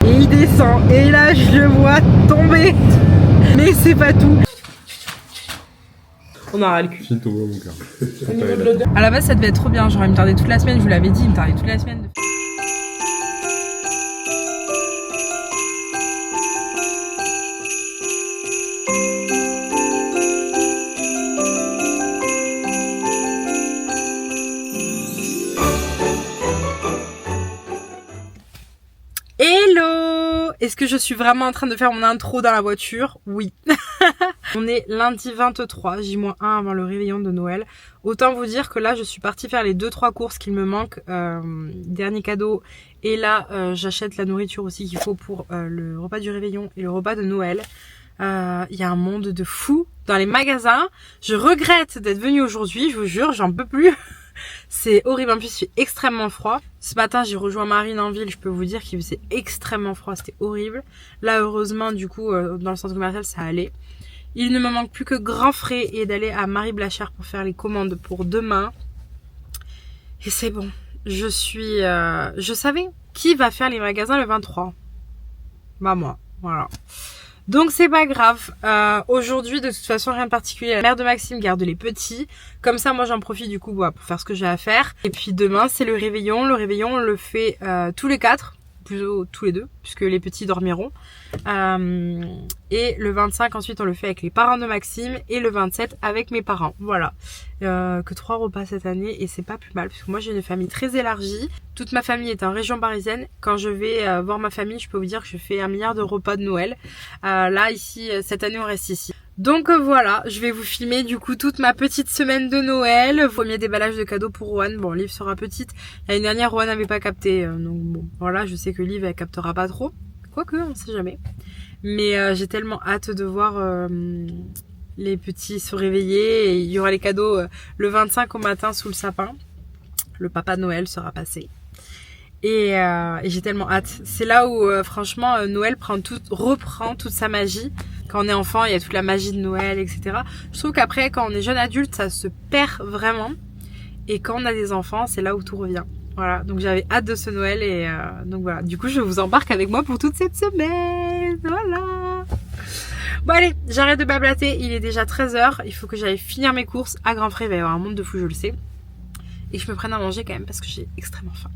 Et il descend. Et là, je le vois tomber. Mais c'est pas tout. On aura le cul. À la base, ça devait être trop bien. Genre, il me tardait toute la semaine. Je vous l'avais dit, il me tardait toute la semaine. Hello! Est-ce que je suis vraiment en train de faire mon intro dans la voiture? Oui. On est lundi 23, J-1 avant le réveillon de Noël. Autant vous dire que là, je suis partie faire les 2-3 courses qu'il me manque. Dernier cadeau. Et là, j'achète la nourriture aussi qu'il faut pour le repas du réveillon et le repas de Noël. Il y a un monde de fous dans les magasins. Je regrette d'être venue aujourd'hui, je vous jure, j'en peux plus. C'est horrible, en plus il fait extrêmement froid. Ce matin j'ai rejoint Marine en ville, je peux vous dire qu'il faisait extrêmement froid, c'était horrible. Là heureusement du coup dans le centre commercial ça allait. Il ne me manque plus que grand frais et d'aller à Marie Blachère pour faire les commandes pour demain. Et c'est bon, je savais qui va faire les magasins le 23. Bah moi, voilà. Donc c'est pas grave, aujourd'hui de toute façon rien de particulier, la mère de Maxime garde les petits, comme ça moi j'en profite du coup pour faire ce que j'ai à faire. Et puis demain c'est le réveillon on le fait tous les 4, plutôt tous les 2, puisque les petits dormiront. Et le 25 ensuite on le fait avec les parents de Maxime et le 27 avec mes parents, voilà. Que 3 repas cette année et c'est pas plus mal, parce que moi j'ai une famille très élargie. Toute ma famille est en région parisienne. Quand je vais voir ma famille, je peux vous dire que je fais 1 milliard de repas de Noël. Là ici, cette année on reste ici. Donc voilà, je vais vous filmer du coup toute ma petite semaine de Noël. Premier déballage de cadeaux pour Rohan. Bon, Liv sera petite. L'année dernière, Rohan n'avait pas capté. Donc bon, voilà, je sais que Liv elle captera pas trop. Quoique, on sait jamais. Mais j'ai tellement hâte de voir les petits se réveiller. Et il y aura les cadeaux le 25 au matin sous le sapin. Le papa de Noël sera passé. Et j'ai tellement hâte. C'est là où franchement Noël reprend toute sa magie. Quand on est enfant, il y a toute la magie de Noël, etc. Je trouve qu'après, quand on est jeune adulte, ça se perd vraiment. Et quand on a des enfants, c'est là où tout revient. Voilà, donc j'avais hâte de ce Noël et donc voilà. Du coup, je vous embarque avec moi pour toute cette semaine. Voilà. Bon allez, j'arrête de bablater. Il est déjà 13h. Il faut que j'aille finir mes courses. À grands frais, il va y avoir un monde de fou, je le sais. Et je me prenne à manger quand même parce que j'ai extrêmement faim.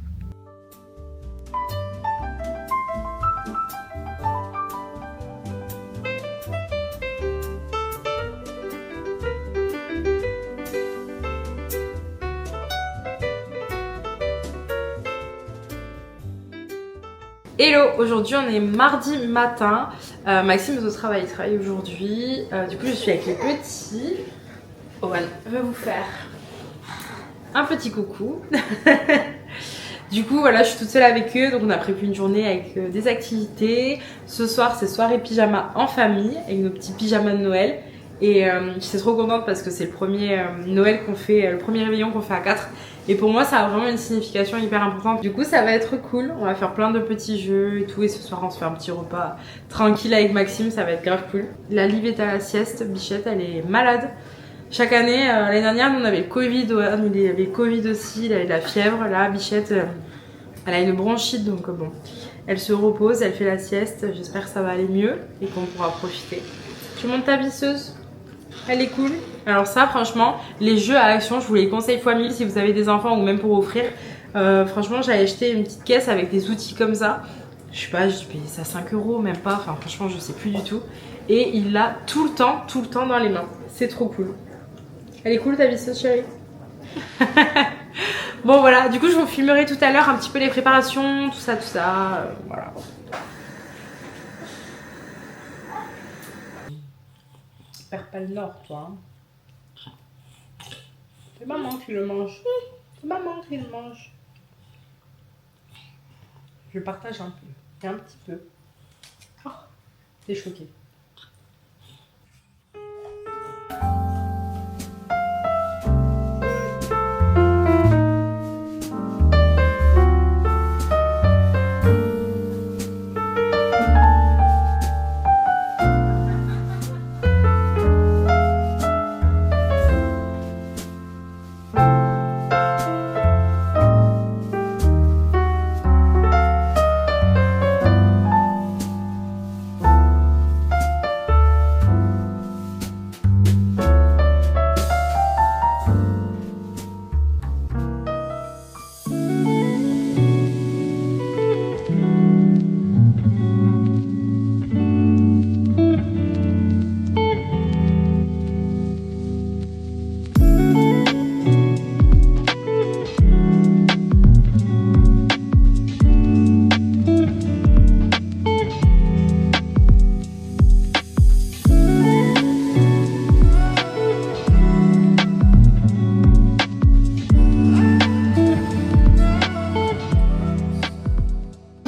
Hello, aujourd'hui on est mardi matin, Maxime est au travail, il travaille aujourd'hui, du coup je suis avec les petits. Owen va vous faire un petit coucou. Du coup voilà, je suis toute seule avec eux, donc on a prévu une journée avec des activités. Ce soir c'est soirée pyjama en famille, avec nos petits pyjamas de Noël. Et je suis trop contente parce que c'est le premier Noël qu'on fait, le premier réveillon qu'on fait à 4. Et pour moi ça a vraiment une signification hyper importante. Du coup ça va être cool, on va faire plein de petits jeux et tout. Et ce soir on se fait un petit repas tranquille avec Maxime, ça va être grave cool. La Liv est à la sieste, Bichette elle est malade. Chaque année, l'année dernière nous on avait le Covid, il avait le Covid aussi, il avait de la fièvre. Là Bichette elle a une bronchite donc bon, elle se repose, elle fait la sieste. J'espère que ça va aller mieux et qu'on pourra profiter. Tu montes ta visseuse? Elle est cool. Alors ça franchement, les jeux à action, je vous les conseille fois 1000 si vous avez des enfants ou même pour offrir. Franchement j'avais acheté une petite caisse avec des outils comme ça. Je sais pas, j'ai payé ça 5 € même pas, enfin franchement je sais plus du tout. Et il l'a tout le temps dans les mains. C'est trop cool. Elle est cool ta visseuse chérie? Bon voilà, du coup je vous filmerai tout à l'heure un petit peu les préparations, tout ça, voilà. Perds pas le nord, toi. Hein. C'est maman qui le mange. C'est maman qui le mange. Je partage un peu. Un petit peu. Oh, t'es choquée.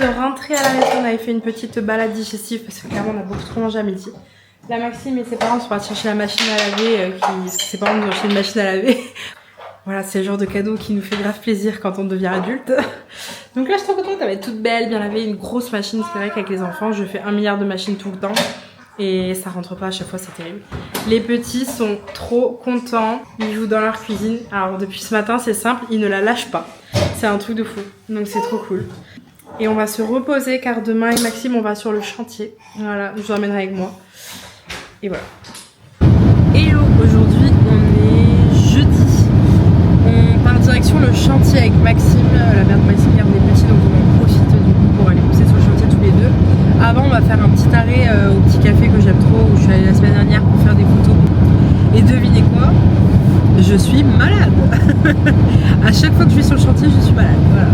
rentrer à la maison, on avait fait une petite balade digestive parce que clairement on a beaucoup trop mangé à midi. La Maxime et ses parents sont partis chercher la machine à laver, parce que ses parents nous ont acheté une machine à laver. Voilà, c'est le genre de cadeau qui nous fait grave plaisir quand on devient adulte. Donc là, je suis trop contente, elle va être toute belle, bien lavée, une grosse machine. C'est vrai qu'avec les enfants, je fais 1 milliard de machines tout le temps. Et ça rentre pas à chaque fois, c'est terrible. Les petits sont trop contents, ils jouent dans leur cuisine. Alors depuis ce matin, c'est simple, ils ne la lâchent pas. C'est un truc de fou, donc c'est trop cool. Et on va se reposer car demain avec Maxime, on va sur le chantier. Voilà, je vous emmènerai avec moi. Et voilà. Hello, aujourd'hui on est jeudi. On part direction le chantier avec Maxime. La mère de Maxime garde les petits, donc on en profite du coup pour aller pousser sur le chantier tous les deux. Avant on va faire un petit arrêt au petit café que j'aime trop, où je suis allée la semaine dernière pour faire des photos. Et devinez quoi? Je suis malade. À chaque fois que je vais sur le chantier, je suis malade. Voilà.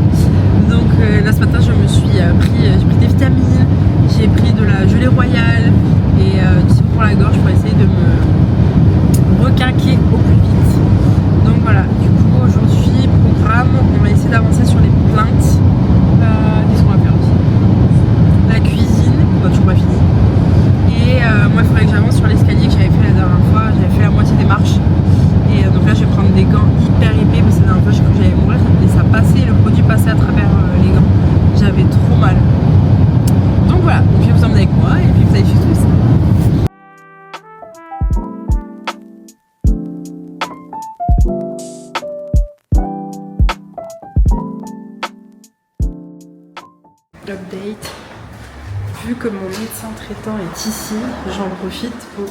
Donc là ce matin j'ai pris des vitamines, j'ai pris de la gelée royale et du sirop pour la gorge pour essayer de me requinquer au plus vite. Donc voilà, du coup aujourd'hui programme, on va essayer d'avancer sur les plaintes. Qu'est-ce qu'on va faire aussi? La cuisine, on va toujours pas fini. Et moi il faudrait que j'avance sur l'escalier que j'avais fait la dernière fois, j'avais fait la moitié des marches. Et donc là je vais prendre des gants hyper épais parce que la dernière fois j'ai cru que j'allais mourir et ça passait, le produit passait à travers les gants. J'avais trop mal. Donc voilà, je vais vous emmener avec moi et puis vous allez suivre tout ça. Update. Vu que mon médecin traitant est ici, j'en profite pour...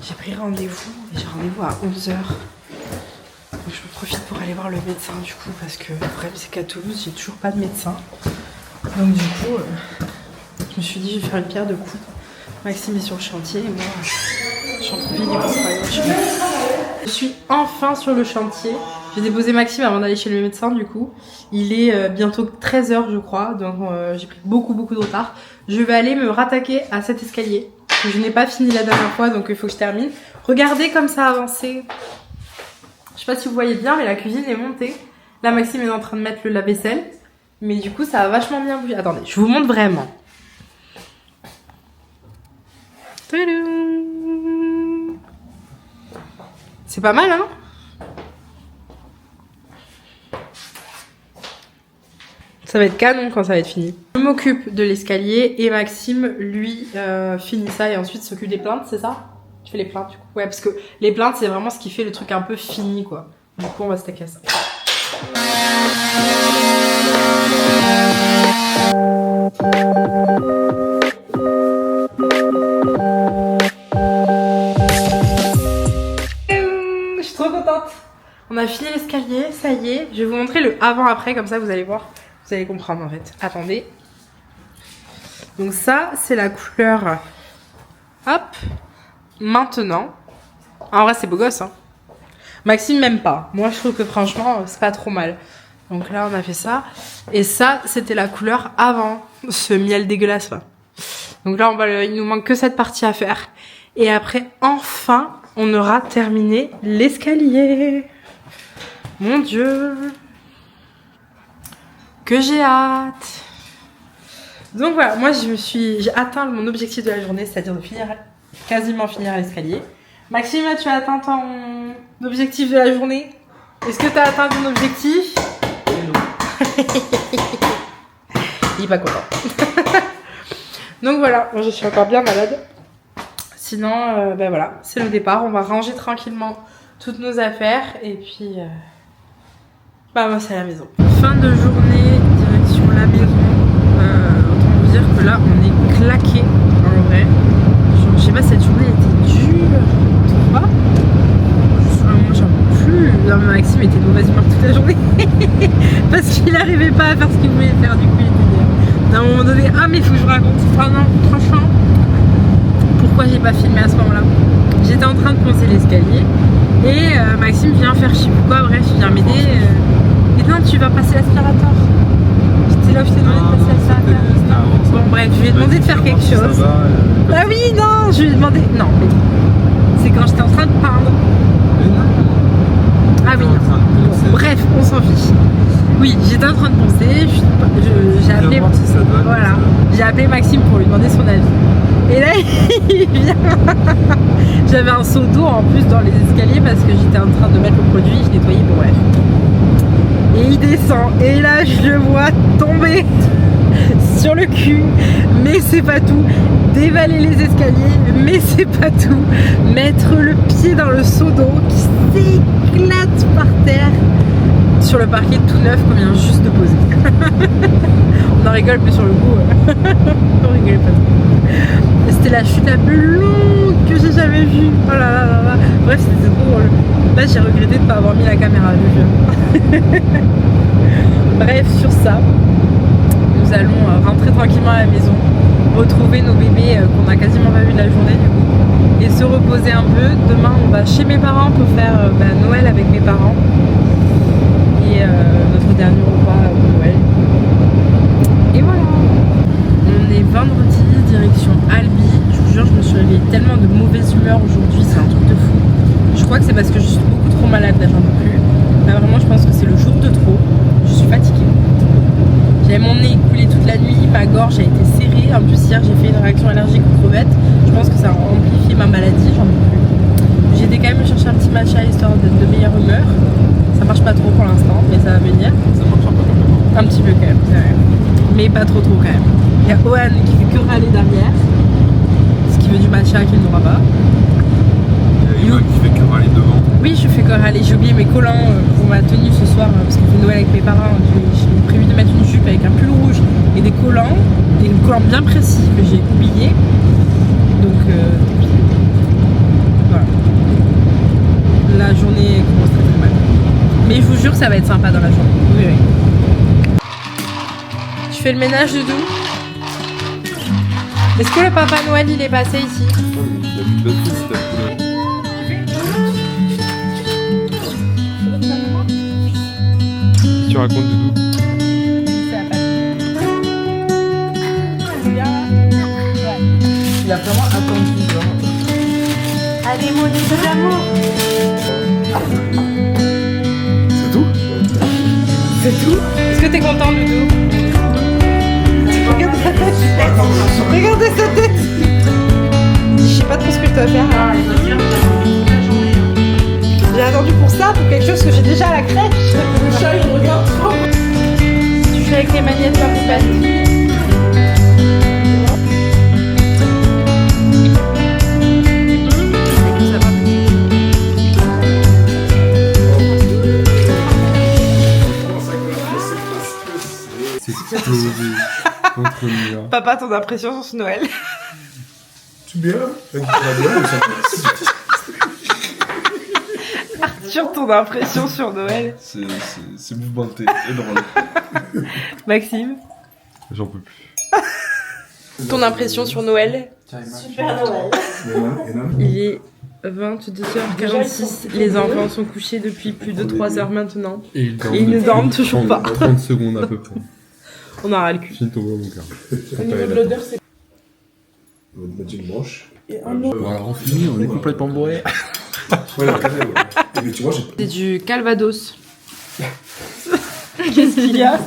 j'ai pris rendez-vous et j'ai rendez-vous à 11h. Donc je profite pour aller voir le médecin du coup parce que le problème c'est qu'à Toulouse j'ai toujours pas de médecin. Donc du coup je me suis dit je vais faire une pierre de coups. Maxime est sur le chantier et moi j'en profite pour travailler au chantier. Je suis enfin sur le chantier. J'ai déposé Maxime avant d'aller chez le médecin du coup. Il est bientôt 13h je crois, donc j'ai pris beaucoup de retard. Je vais aller me rattaquer à cet escalier. Je n'ai pas fini la dernière fois donc il faut que je termine. Regardez comme ça a avancé. Je sais pas si vous voyez bien mais la cuisine est montée. Là Maxime est en train de mettre le lave-vaisselle. Mais du coup ça a vachement bien bougé. Attendez, je vous montre vraiment. C'est pas mal hein? Ça va être canon quand ça va être fini. Je m'occupe de l'escalier et Maxime, lui, finit ça et ensuite s'occupe des plaintes, c'est ça? Tu fais les plaintes du coup? Ouais, parce que les plaintes, c'est vraiment ce qui fait le truc un peu fini, quoi. Du coup, on va se taquer à ça. Je suis trop contente. On a fini l'escalier, ça y est. Je vais vous montrer le avant-après, comme ça vous allez voir. Vous allez comprendre en fait. Attendez. Donc ça, c'est la couleur. Hop. Maintenant. En vrai, c'est beau gosse. Hein. Maxime m'aime pas. Moi, je trouve que franchement, c'est pas trop mal. Donc là, on a fait ça. Et ça, c'était la couleur avant. Ce miel dégueulasse. Là. Donc là, il nous manque que cette partie à faire. Et après, enfin, on aura terminé l'escalier. Mon Dieu. Que j'ai hâte. Donc voilà, moi j'ai atteint mon objectif de la journée, c'est-à-dire de quasiment finir l'escalier. Maxime, tu as atteint ton objectif de la journée? Est-ce que tu as atteint ton objectif? Non. Il est pas content. Donc voilà, moi je suis encore bien malade. Sinon, ben voilà, c'est le départ. On va ranger tranquillement toutes nos affaires et puis... bah moi c'est à la maison. Fin de journée, direction la maison. Autant vous dire que là on est claqué en vrai. Genre, je sais pas, cette journée était dure. Tu vois? Moi j'en peux plus. Non, Maxime était de mauvaise humeur toute la journée. Parce qu'il n'arrivait pas à faire ce qu'il voulait faire, du coup il était bien. À un moment donné, ah mais il faut que je raconte. Ah non, franchement, pourquoi j'ai pas filmé à ce moment là? J'étais en train de poncer l'escalier. Et Maxime vient faire je sais plus quoi, bref, il vient m'aider. Et non, tu vas passer l'aspirateur. C'était là où je t'ai demandé de passer l'aspirateur. Bon, bref, je lui ai demandé de faire quelque chose. Ah oui, non, je lui ai demandé. Non, mais c'est quand j'étais en train de peindre. Ah oui, bref, on s'en fiche. Oui, j'étais en train de penser, j'ai appelé, voilà, j'ai appelé Maxime pour lui demander son avis. Et là, il vient. J'avais un seau d'eau en plus dans les escaliers parce que j'étais en train de mettre le produit, je nettoyais, bon bref. Et il descend, et là je le vois tomber sur le cul, mais c'est pas tout. Dévaler les escaliers, mais c'est pas tout. Mettre le pied dans le seau d'eau qui s'éclate par terre sur le parquet tout neuf qu'on vient juste de poser. On en rigole, mais sur le coup, on rigolait pas trop. C'était la chute la plus longue que j'ai jamais vue. Oh là là là là. Bref, c'était trop drôle. Là, j'ai regretté de ne pas avoir mis la caméra de jeu. Bref, sur ça, nous allons rentrer tranquillement à la maison, retrouver nos bébés qu'on a quasiment pas vu de la journée du coup, et se reposer un peu. Demain, on va chez mes parents pour faire Noël avec mes parents. Et notre dernier repas de Noël. Et voilà. On est vendredi, direction Albi. Je vous jure, je me suis réveillée tellement de mauvaise humeur aujourd'hui, c'est un truc de fou. Je crois que c'est parce que je suis beaucoup trop malade, là j'en peux plus. Là vraiment, je pense que c'est le jour de trop. Je suis fatiguée. J'avais mon nez écoulé toute la nuit, ma gorge a été serrée. En plus, hier, j'ai fait une réaction allergique aux crevettes. Je pense que ça a amplifié ma maladie, j'en peux plus. J'ai été quand même chercher un petit matcha histoire d'être de meilleure humeur. Ça marche pas trop pour l'instant, mais ça va venir. Ça marche un peu quand même. Un petit peu quand même, c'est vrai. Mais pas trop quand même. Il y a Owen qui fait que râler derrière. Ce qui veut du matcha qu'il n'aura pas. Il y a Eva qui fait que râler devant. Oui, je fais que râler. J'ai oublié mes collants pour ma tenue ce soir parce qu'on fait Noël avec mes parents. J'ai prévu de mettre une jupe avec un pull rouge et des collants bien précis que j'ai oublié. Donc, voilà. La journée commence très mal. Mais je vous jure que ça va être sympa dans la journée. Vous verrez. Tu fais le ménage, Doudou? Est-ce que le Papa Noël il est passé ici? Il y a plus de batterie, c'est ta couleur. Tu racontes Doudou? Il a vraiment attendu. Allez, mon livre d'amour. C'est tout? C'est tout? Est-ce que t'es content, Doudou? Regarde sa tête. Regardez sa tête. Je sais pas trop ce que je dois faire. J'ai attendu pour ça, pour quelque chose que j'ai déjà à la crèche. Le chat, il me regarde trop. Tu joues avec les manettes, ma poupette. C'est explosé contre le mur. Papa, ton impression sur ce Noël? Tu bien? Arthur, ton impression sur Noël? C'est mouvementé et drôle. Maxime? J'en peux plus. Ton impression sur Noël? Super Noël. Il est 22h46. Les enfants sont couchés depuis plus de 3 heures maintenant. Et ils ne dorment toujours pas. 30 secondes à peu près. On a ras le cul. Je viens de tomber dans mon cœur. Au niveau de l'odeur, c'est. On va te mettre une branche. Bon alors on finit, on est complètement bourré. Ouais, la cannelle, ouais. Mais tu vois, j'ai. C'est du Calvados. Qu'est-ce qu'il y a?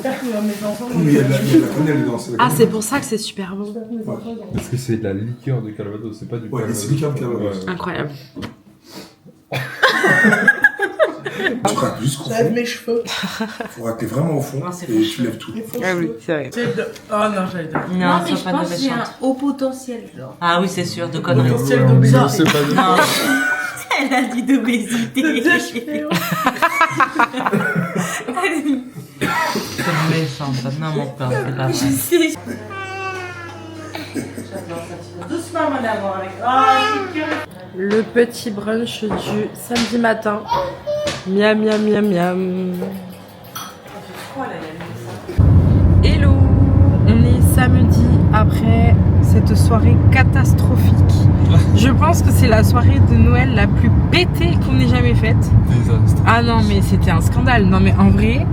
Mais il y a de la cannelle dedans. Ah, c'est pour ça que c'est super bon. Parce que c'est de la liqueur de Calvados, c'est pas du Ouais, Calvados. c'est liqueur de Calvados. Ouais. Incroyable. Tu tapes juste au J'enlève fond. mes cheveux. Faudra que t'es vraiment au fond et tu lèves tout. Ah oui, c'est vrai. Oh non, j'allais dire. Non, Non, mais sois je pas de pense que j'ai un méchante. haut potentiel, genre. Ah oui, c'est sûr, de conneries. Potentiel d'obésité. Non, c'est pas de Non, Elle a dit d'obésité. c'est méchant, ça. Non, mon père, c'est pas vrai. sais. Doucement, madame. Ah, Le petit brunch du samedi matin. Miam, miam, miam, miam. Hello! On est samedi après cette soirée catastrophique. Je pense que c'est la soirée de Noël la plus pétée qu'on ait jamais faite. désastre. Ah non, mais c'était un scandale. Non, mais en vrai,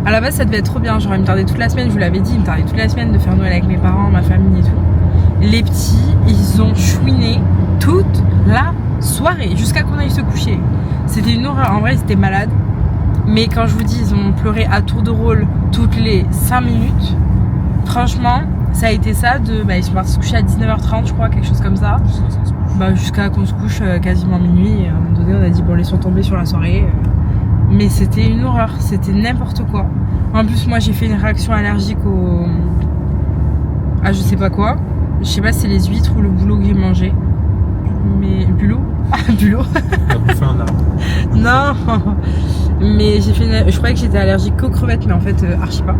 à la base, ça devait être trop bien. J'aurais me tardé toute la semaine, je vous l'avais dit, il me tardait toute la semaine de faire Noël avec mes parents, ma famille et tout. Les petits, ils ont chouiné toute la soirée jusqu'à qu'on aille se coucher. C'était une horreur. En vrai, ils étaient malades. Mais quand je vous dis, ils ont pleuré à tour de rôle toutes les 5 minutes. Franchement, ça a été ça de... Bah, ils sont partis se coucher à 19h30, je crois, quelque chose comme ça. Bah, jusqu'à qu'on se couche quasiment minuit. Et à un moment donné, on a dit, bon, laissons tomber sur la soirée. Mais c'était une horreur, c'était n'importe quoi. En plus, moi, j'ai fait une réaction allergique à je sais pas quoi. Je sais pas si c'est les huîtres ou le boulot que j'ai mangé. Mais... Bulot? Ah, bulot. T'as bouffé un arbre. Non. Mais j'ai fait je croyais que j'étais allergique qu'aux crevettes, mais en fait, archi pas.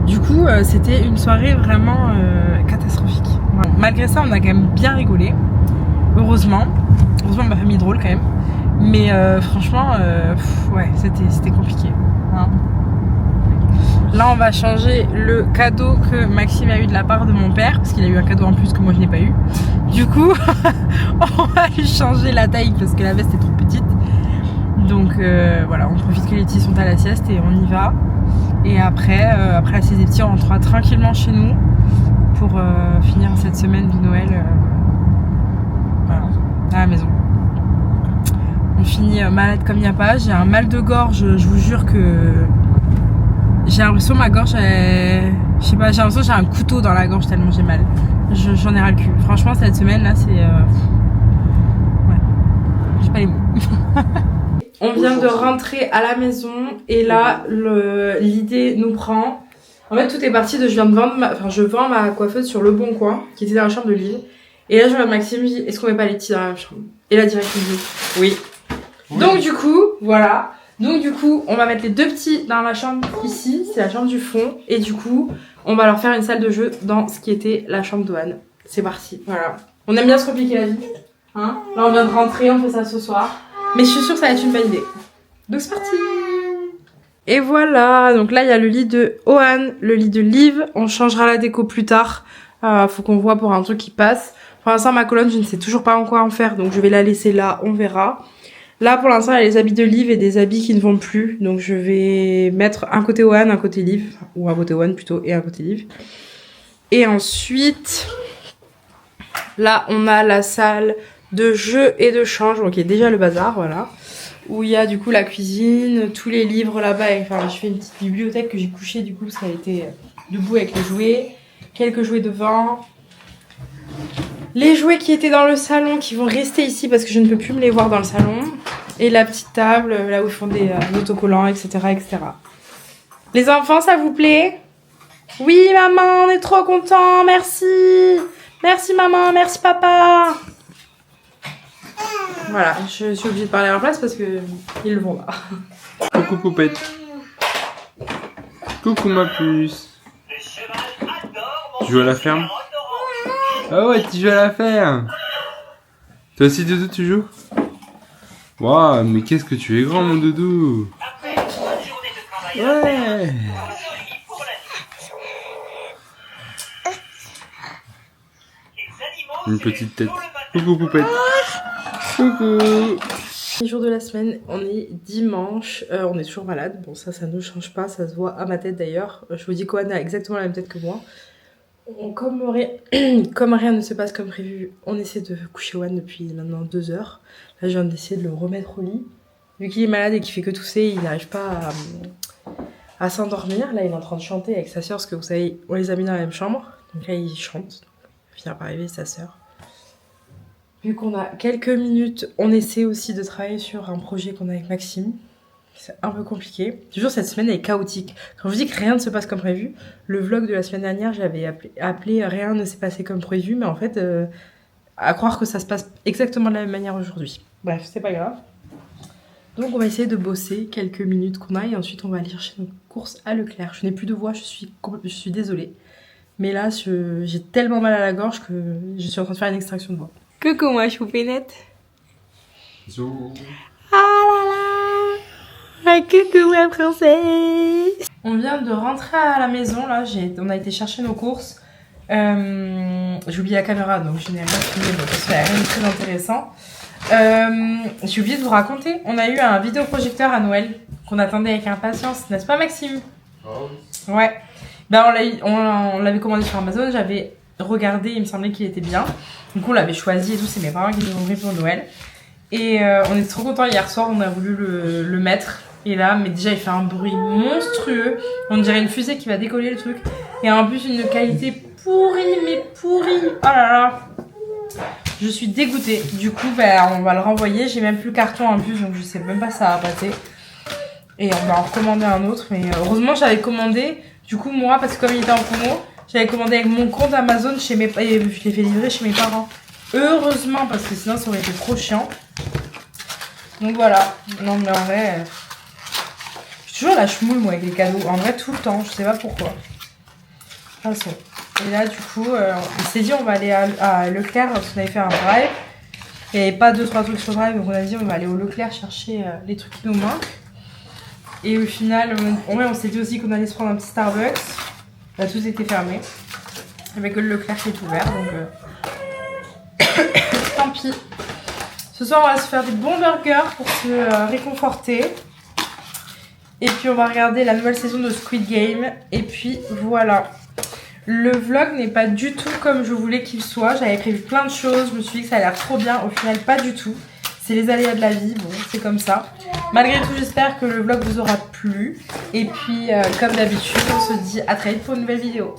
Du coup, c'était une soirée vraiment catastrophique. Voilà. Malgré ça, on a quand même bien rigolé. Heureusement. Heureusement, ma famille est drôle quand même. Mais franchement, ouais, c'était compliqué. Hein. Là, on va changer le cadeau que Maxime a eu de la part de mon père, parce qu'il a eu un cadeau en plus que moi je n'ai pas eu. Du coup, on va lui changer la taille parce que la veste est trop petite. Donc voilà, on profite que les petits sont à la sieste et on y va. Et après la sieste des petits, on rentrera tranquillement chez nous pour finir cette semaine de Noël voilà, à la maison. On finit malade comme il n'y a pas. J'ai un mal de gorge, je vous jure que j'ai l'impression que ma gorge, je sais pas, j'ai l'impression que j'ai un couteau dans la gorge tellement j'ai mal. J'en ai ras le cul. Franchement, cette semaine là, c'est ouais, j'ai pas les mots. On vient de rentrer à la maison et là, l'idée nous prend. En fait, tout est parti de je vends ma coiffeuse sur Le Bon Coin, qui était dans la chambre de Lille. Et là, je vois Maxime, je dis, est-ce qu'on met pas les petits dans la même chambre? Et là, direct, il me dit, oui. Donc du coup, voilà. Donc du coup, on va mettre les deux petits dans la chambre ici, c'est la chambre du fond. Et du coup, on va leur faire une salle de jeu dans ce qui était la chambre d'Ohan. C'est parti, voilà. On aime bien se compliquer la vie. Hein, là, on vient de rentrer, on fait ça ce soir. Mais je suis sûre que ça va être une bonne idée. Donc c'est parti. Et voilà, donc là, il y a le lit de Ohan, le lit de Liv. On changera la déco plus tard. Faut qu'on voit pour un truc qui passe. Pour l'instant, ma colonne, je ne sais toujours pas en quoi en faire. Donc je vais la laisser là, on verra. Là, pour l'instant, il y a les habits de Liv et des habits qui ne vont plus. Donc, je vais mettre un côté Ohan, un côté Liv. Ou un côté Ohan plutôt, et un côté Liv. Et ensuite, là, on a la salle de jeu et de change. Donc, il y a déjà le bazar, voilà. Où il y a du coup la cuisine, tous les livres là-bas. Enfin, je fais une petite bibliothèque que j'ai couchée du coup, parce qu'elle était debout avec les jouets. Quelques jouets devant. Les jouets qui étaient dans le salon qui vont rester ici parce que je ne peux plus me les voir dans le salon. Et la petite table, là où ils font des autocollants, etc., etc. Les enfants, ça vous plaît? Oui, maman, on est trop contents, merci. Merci, maman, merci, papa. Voilà, je suis obligée de parler à leur place parce que ils le vont pas. Coucou poupette. Coucou ma puce. Tu joues à la ferme? Ah ouais, tu joues à la ferme. Toi aussi Doudou, tu joues? Waouh, mais qu'est-ce que tu es grand mon Doudou. Ouais. Une petite tête. Coucou poupette. Coucou. Les jours de la semaine, on est dimanche, on est toujours malade. Bon, ça ne change pas, ça se voit à ma tête d'ailleurs. Je vous dis qu'Ohan a exactement la même tête que moi. Comme rien ne se passe comme prévu, on essaie de coucher Ohan depuis maintenant 2 heures. Là, je viens d'essayer de le remettre au lit. Vu qu'il est malade et qu'il fait que tousser, il n'arrive pas à s'endormir. Là, il est en train de chanter avec sa sœur, parce que vous savez, on les a mis dans la même chambre. Donc là, il chante. Il finira par arriver sa sœur. Vu qu'on a quelques minutes, on essaie aussi de travailler sur un projet qu'on a avec Maxime. C'est un peu compliqué. Toujours cette semaine elle est chaotique. Quand je dis que rien ne se passe comme prévu, le vlog de la semaine dernière, j'avais appelé rien ne s'est passé comme prévu, mais en fait, à croire que ça se passe exactement de la même manière aujourd'hui. Bref, c'est pas grave. Donc on va essayer de bosser quelques minutes qu'on a et ensuite on va aller chercher nos courses à Leclerc. Je n'ai plus de voix, je suis désolée. Mais là, j'ai tellement mal à la gorge que je suis en train de faire une extraction de voix. Coucou ma choupinette. Ah là là. Ah, coucou ma princesse. On vient de rentrer à la maison là, on a été chercher nos courses. J'ai oublié la caméra donc je n'ai rien filmé donc ça rien de très intéressant. J'ai oublié de vous raconter, on a eu un vidéoprojecteur à Noël qu'on attendait avec impatience, n'est-ce pas Maxime? Ouais. Ben on l'avait commandé sur Amazon, j'avais regardé, il me semblait qu'il était bien. Donc on l'avait choisi et tout, c'est mes parents qui l'ont ouvert pour Noël. Et on était trop contents hier soir, on a voulu le mettre. Et là, mais déjà, il fait un bruit monstrueux. On dirait une fusée qui va décoller le truc. Et en plus, une qualité pourrie, mais pourrie. Oh là là. Je suis dégoûtée. Du coup, ben, on va le renvoyer. J'ai même plus le carton en plus, donc je sais même pas si ça va passer. Et on va en recommander un autre. Mais heureusement, j'avais commandé. Du coup, moi, parce que comme il était en promo, j'avais commandé avec mon compte Amazon chez mes et je l'ai fait livrer chez mes parents. Heureusement, parce que sinon, ça aurait été trop chiant. Donc voilà. Non, mais en vrai... Je suis toujours la chmoule, moi, avec les cadeaux. En vrai, tout le temps. Je sais pas pourquoi. De toute façon. Et là, du coup, on s'est dit, on va aller à Leclerc parce qu'on avait fait un drive. Il n'y avait pas 2-3 trucs sur le drive, donc on a dit, on va aller au Leclerc chercher les trucs qui nous manquent. Et au final, on s'est dit aussi qu'on allait se prendre un petit Starbucks. Là, tout était fermé. Avec le Leclerc qui est ouvert, donc... Tant pis. Ce soir, on va se faire des bons burgers pour se réconforter. Et puis, on va regarder la nouvelle saison de Squid Game. Et puis, voilà. Le vlog n'est pas du tout comme je voulais qu'il soit. J'avais prévu plein de choses. Je me suis dit que ça allait l'air trop bien. Au final, pas du tout. C'est les aléas de la vie. Bon, c'est comme ça. Malgré tout, j'espère que le vlog vous aura plu. Et puis, comme d'habitude, on se dit à très vite pour une nouvelle vidéo.